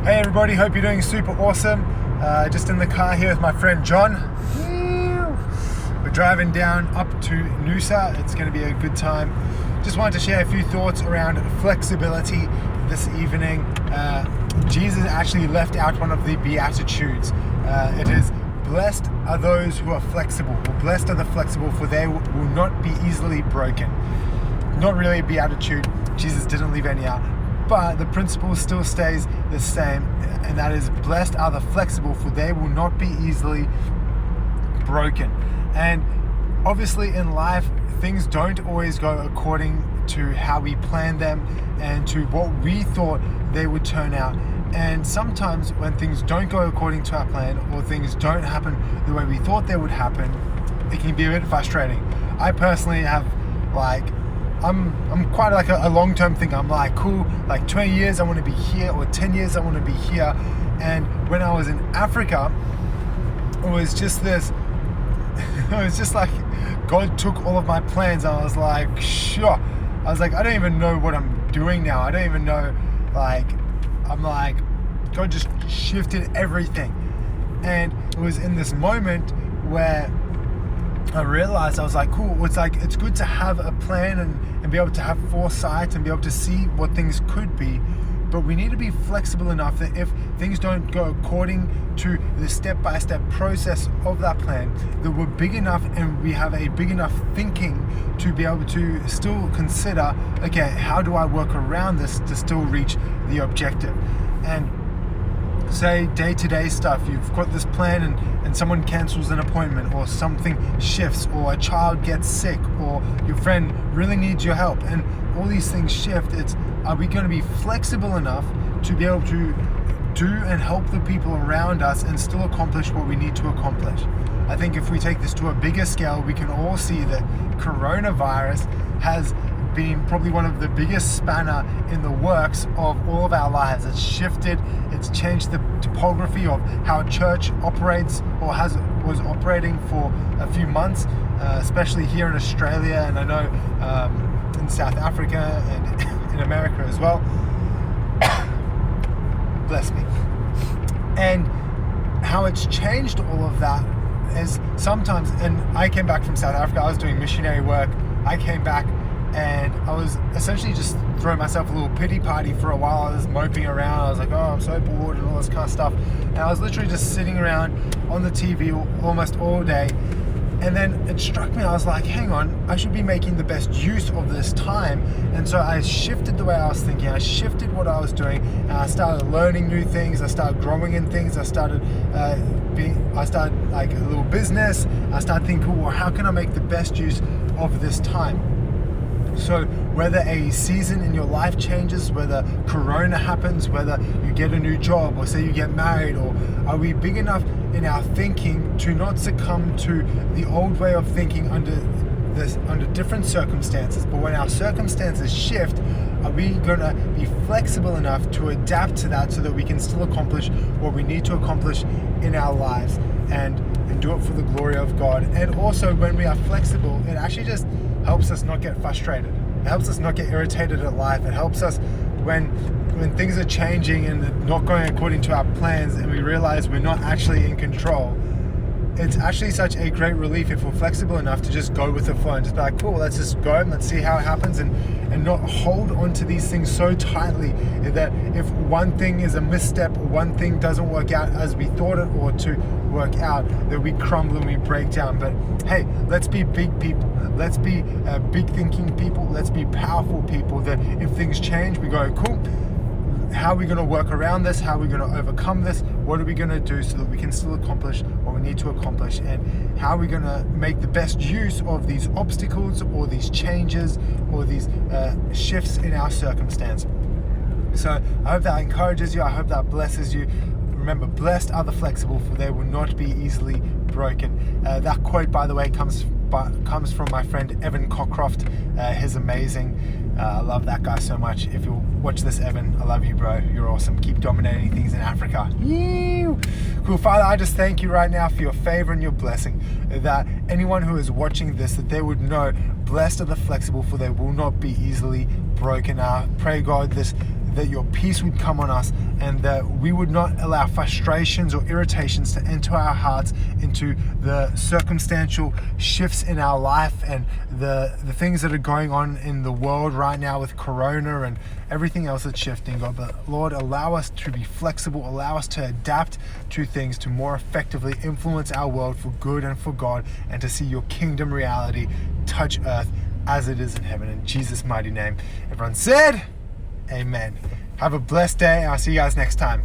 Hey everybody, hope you're doing super awesome. Just in the car here with my friend John. We're driving down up to Noosa. It's going to be a good time. Just wanted to share a few thoughts around flexibility this evening. Jesus actually left out one of the Beatitudes. It is, blessed are those who are flexible, or blessed are the flexible, for they will not be easily broken. Not really a beatitude. Jesus didn't leave any out. But the principle still stays the same, and that is, blessed are the flexible, for they will not be easily broken. And obviously in life, things don't always go according to how we planned them and to what we thought they would turn out. And sometimes when things don't go according to our plan, or things don't happen the way we thought they would happen, it can be a bit frustrating. I personally have I'm quite like a long-term thinker. I'm like, cool, like 20 years I want to be here, or 10 years I want to be here. And when I was in Africa, it was just this, it was just like God took all of my plans. I was like, sure. I was like, I don't even know what I'm doing now. I don't even know, I'm like, God just shifted everything. And it was in this moment where I realized, I was like, cool, it's good to have a plan and be able to have foresight and be able to see what things could be, but we need to be flexible enough that if things don't go according to the step-by-step process of that plan, that we're big enough and we have a big enough thinking to be able to still consider, okay, how do I work around this to still reach the objective? And say day-to-day stuff, you've got this plan and someone cancels an appointment, or something shifts, or a child gets sick, or your friend really needs your help, and all these things shift. Are we going to be flexible enough to be able to do and help the people around us and still accomplish what we need to accomplish? I think if we take this to a bigger scale, we can all see that coronavirus has been probably one of the biggest spanner in the works of all of our lives. It's shifted, it's changed the topography of how church operates, or was operating for a few months, especially here in Australia, and I know in South Africa and in America as well. Bless me. And how it's changed all of that is sometimes, and I came back from South Africa, I was doing missionary work. I came back and I was essentially just throwing myself a little pity party for a while. I was moping around. I was like, oh, I'm so bored and all this kind of stuff. And I was literally just sitting around on the TV almost all day. And then it struck me, I was like, hang on, I should be making the best use of this time. And so I shifted the way I was thinking. I shifted what I was doing. And I started learning new things. I started growing in things. I started like a little business. I started thinking, well, how can I make the best use of this time? So whether a season in your life changes, whether Corona happens, whether you get a new job, or say you get married, or are we big enough in our thinking to not succumb to the old way of thinking under different circumstances? But when our circumstances shift, are we going to be flexible enough to adapt to that so that we can still accomplish what we need to accomplish in our lives and do it for the glory of God? And also, when we are flexible, it actually just helps us not get frustrated. It helps us not get irritated at life. It helps us when things are changing and not going according to our plans, and we realize we're not actually in control. It's actually such a great relief if we're flexible enough to just go with the flow and just be like, cool, let's just go and let's see how it happens, and not hold on to these things so tightly that if one thing is a misstep, or one thing doesn't work out as we thought it ought to work out, that we crumble and we break down. But hey, let's be big people. Let's be big thinking people. Let's be powerful people, that if things change, we go, cool, how are we going to work around this? How are we going to overcome this? What are we going to do so that we can still accomplish what we need to accomplish? And how are we going to make the best use of these obstacles, or these changes, or these shifts in our circumstance? So I hope that encourages you. I hope that blesses you. Remember, blessed are the flexible, for they will not be easily broken. That quote, by the way, comes from my friend Evan Cockcroft. He's amazing. I love that guy so much. If you watch this, Evan, I love you, bro. You're awesome. Keep dominating things in Africa. Cool. Father, I just thank you right now for your favor and your blessing, that anyone who is watching this, that they would know, blessed are the flexible, for they will not be easily broken. I pray, God, that your peace would come on us, and that we would not allow frustrations or irritations to enter our hearts into the circumstantial shifts in our life and the things that are going on in the world right now with Corona and everything else that's shifting, God. But Lord, allow us to be flexible, allow us to adapt to things to more effectively influence our world for good and for God, and to see your kingdom reality touch earth as it is in heaven. In Jesus' mighty name. Everyone said, amen. Have a blessed day, and I'll see you guys next time.